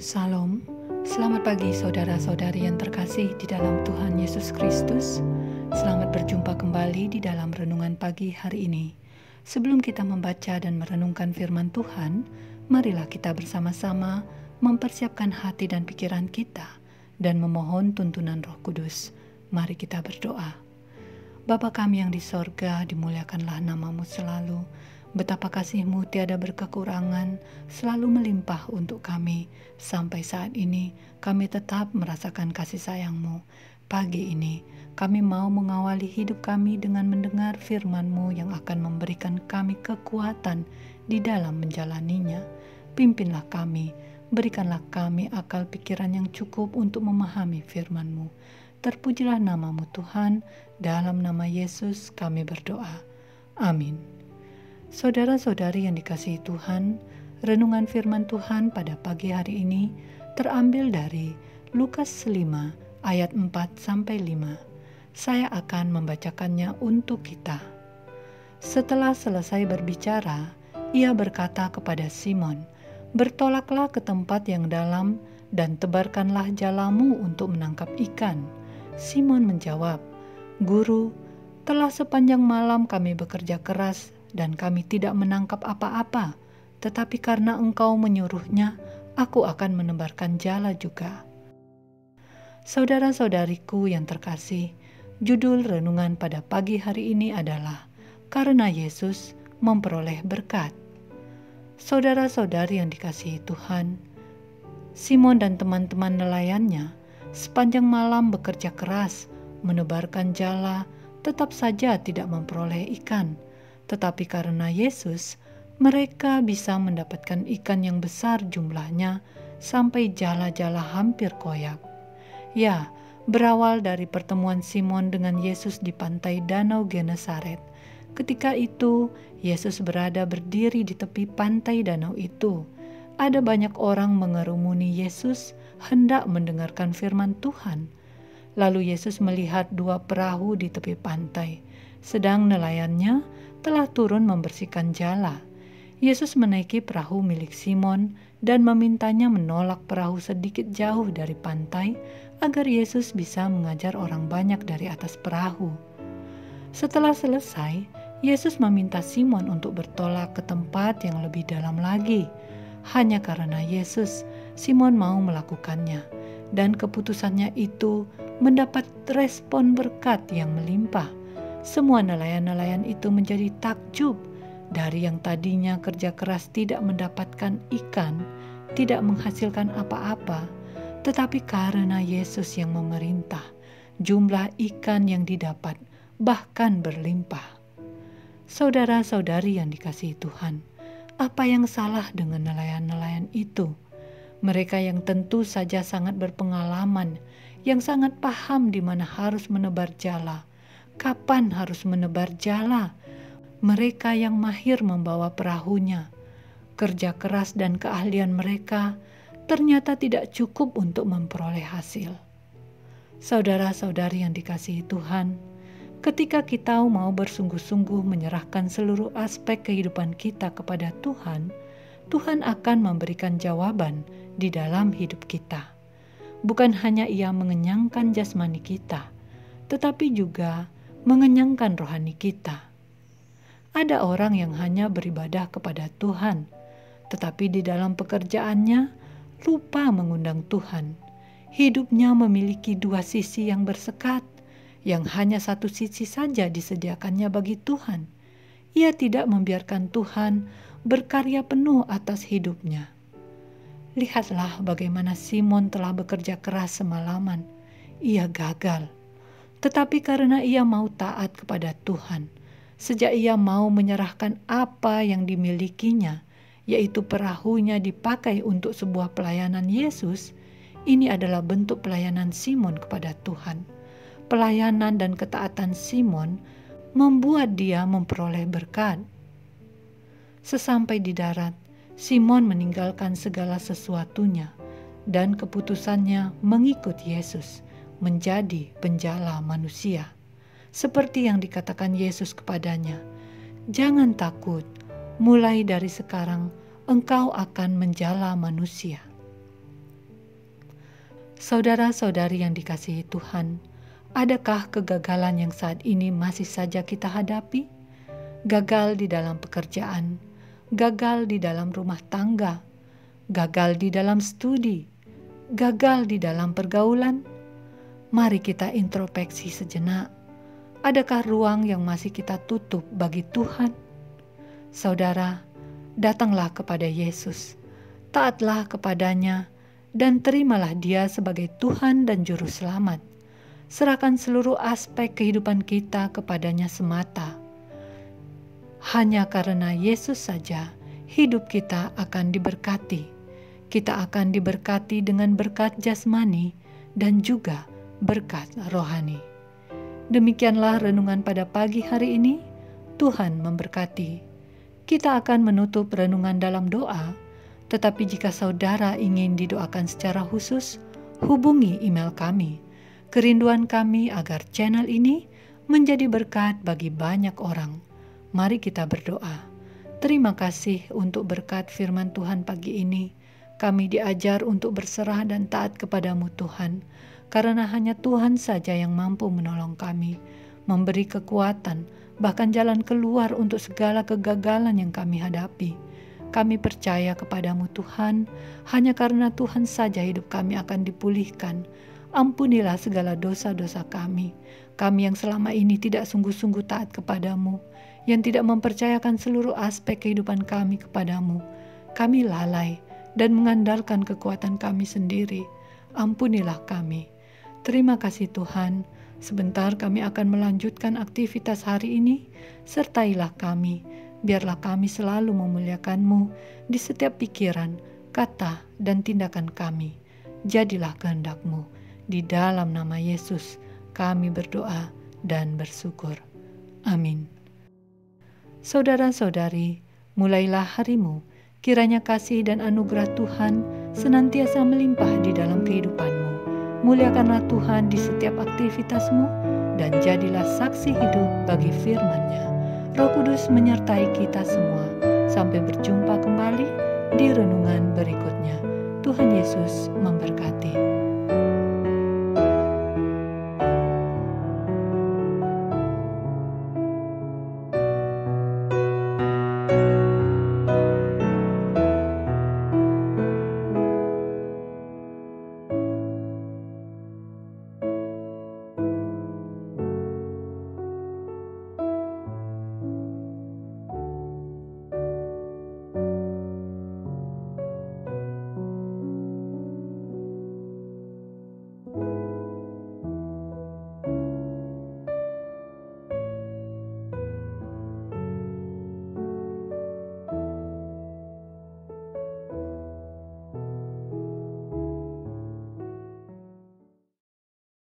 Salam, selamat pagi saudara-saudari yang terkasih di dalam Tuhan Yesus Kristus. Selamat berjumpa kembali di dalam renungan pagi hari ini. Sebelum kita membaca dan merenungkan firman Tuhan, marilah kita bersama-sama mempersiapkan hati dan pikiran kita dan memohon tuntunan Roh Kudus. Mari kita berdoa. Bapa kami yang di sorga, dimuliakanlah namamu selalu. Betapa kasih-Mu tiada berkekurangan, selalu melimpah untuk kami. Sampai saat ini, kami tetap merasakan kasih sayang-Mu. Pagi ini, kami mau mengawali hidup kami dengan mendengar firman-Mu yang akan memberikan kami kekuatan di dalam menjalaninya. Pimpinlah kami, berikanlah kami akal pikiran yang cukup untuk memahami firman-Mu. Terpujilah namamu Tuhan, dalam nama Yesus kami berdoa. Amin. Saudara-saudari yang dikasihi Tuhan, renungan firman Tuhan pada pagi hari ini terambil dari Lukas 5 ayat 4-5. Saya akan membacakannya untuk kita. Setelah selesai berbicara, ia berkata kepada Simon, "Bertolaklah ke tempat yang dalam dan tebarkanlah jalamu untuk menangkap ikan." Simon menjawab, "Guru, telah sepanjang malam kami bekerja keras dan kami tidak menangkap apa-apa, tetapi karena Engkau menyuruhnya, aku akan menebarkan jala juga." Saudara-saudariku yang terkasih, judul renungan pada pagi hari ini adalah Karena Yesus Memperoleh Berkat. Saudara-saudari yang dikasihi Tuhan, Simon dan teman-teman nelayannya sepanjang malam bekerja keras, menebarkan jala, tetap saja tidak memperoleh ikan. Tetapi karena Yesus, mereka bisa mendapatkan ikan yang besar jumlahnya sampai jala-jala hampir koyak. Ya, berawal dari pertemuan Simon dengan Yesus di pantai Danau Genesaret. Ketika itu, Yesus berada berdiri di tepi pantai danau itu. Ada banyak orang mengerumuni Yesus hendak mendengarkan firman Tuhan. Lalu Yesus melihat dua perahu di tepi pantai, sedang nelayannya telah turun membersihkan jala. Yesus menaiki perahu milik Simon dan memintanya menolak perahu sedikit jauh dari pantai agar Yesus bisa mengajar orang banyak dari atas perahu. Setelah selesai, Yesus meminta Simon untuk bertolak ke tempat yang lebih dalam lagi. Hanya karena Yesus, Simon mau melakukannya, dan keputusannya itu mendapat respon berkat yang melimpah. Semua nelayan-nelayan itu menjadi takjub. Dari yang tadinya kerja keras tidak mendapatkan ikan, tidak menghasilkan apa-apa, tetapi karena Yesus yang memerintah, jumlah ikan yang didapat bahkan berlimpah. Saudara-saudari yang dikasihi Tuhan, apa yang salah dengan nelayan-nelayan itu? Mereka yang tentu saja sangat berpengalaman, yang sangat paham di mana harus menebar jala, kapan harus menebar jala. Mereka yang mahir membawa perahunya. Kerja keras dan keahlian mereka ternyata tidak cukup untuk memperoleh hasil. Saudara-saudari yang dikasihi Tuhan, ketika kita mau bersungguh-sungguh menyerahkan seluruh aspek kehidupan kita kepada Tuhan, Tuhan akan memberikan jawaban di dalam hidup kita. Bukan hanya Ia mengenyangkan jasmani kita, tetapi juga mengenyangkan rohani kita. Ada orang yang hanya beribadah kepada Tuhan, tetapi di dalam pekerjaannya lupa mengundang Tuhan. Hidupnya memiliki dua sisi yang bersekat, yang hanya satu sisi saja disediakannya bagi Tuhan. Ia tidak membiarkan Tuhan berkarya penuh atas hidupnya. Lihatlah bagaimana Simon telah bekerja keras semalaman. Ia gagal. Tetapi karena ia mau taat kepada Tuhan, sejak ia mau menyerahkan apa yang dimilikinya, yaitu perahunya dipakai untuk sebuah pelayanan Yesus, ini adalah bentuk pelayanan Simon kepada Tuhan. Pelayanan dan ketaatan Simon membuat dia memperoleh berkat. Sesampai di darat, Simon meninggalkan segala sesuatunya dan keputusannya mengikut Yesus, menjadi penjala manusia. Seperti yang dikatakan Yesus kepadanya, "Jangan takut, mulai dari sekarang engkau akan menjala manusia." Saudara-saudari yang dikasihi Tuhan, adakah kegagalan yang saat ini masih saja kita hadapi? Gagal di dalam pekerjaan, gagal di dalam rumah tangga, gagal di dalam studi, gagal di dalam pergaulan? Mari kita introspeksi sejenak. Adakah ruang yang masih kita tutup bagi Tuhan? Saudara, datanglah kepada Yesus, taatlah kepadanya, dan terimalah Dia sebagai Tuhan dan Juru Selamat. Serahkan seluruh aspek kehidupan kita kepadanya semata. Hanya karena Yesus saja, hidup kita akan diberkati. Kita akan diberkati dengan berkat jasmani dan juga berkat rohani. Demikianlah renungan pada pagi hari ini. Tuhan memberkati. Kita akan menutup renungan dalam doa, tetapi jika saudara ingin didoakan secara khusus, hubungi email kami. Kerinduan kami agar channel ini menjadi berkat bagi banyak orang. Mari kita berdoa. Terima kasih untuk berkat firman Tuhan pagi ini. Kami diajar untuk berserah dan taat kepadamu Tuhan, karena hanya Tuhan saja yang mampu menolong kami, memberi kekuatan, bahkan jalan keluar untuk segala kegagalan yang kami hadapi. Kami percaya kepadamu Tuhan, hanya karena Tuhan saja hidup kami akan dipulihkan. Ampunilah segala dosa-dosa kami yang selama ini tidak sungguh-sungguh taat kepadamu, yang tidak mempercayakan seluruh aspek kehidupan kami kepadamu. Kami lalai dan mengandalkan kekuatan kami sendiri. Ampunilah kami. Terima kasih Tuhan, sebentar kami akan melanjutkan aktivitas hari ini. Sertailah kami, biarlah kami selalu memuliakan-Mu di setiap pikiran, kata, dan tindakan kami. Jadilah kehendak-Mu. Di dalam nama Yesus kami berdoa dan bersyukur. Amin. Saudara-saudari, mulailah harimu. Kiranya kasih dan anugerah Tuhan senantiasa melimpah di dalam kehidupanmu. Muliakanlah Tuhan di setiap aktivitasmu dan jadilah saksi hidup bagi firman-Nya. Roh Kudus menyertai kita semua. Sampai berjumpa kembali di renungan berikutnya. Tuhan Yesus memberkati.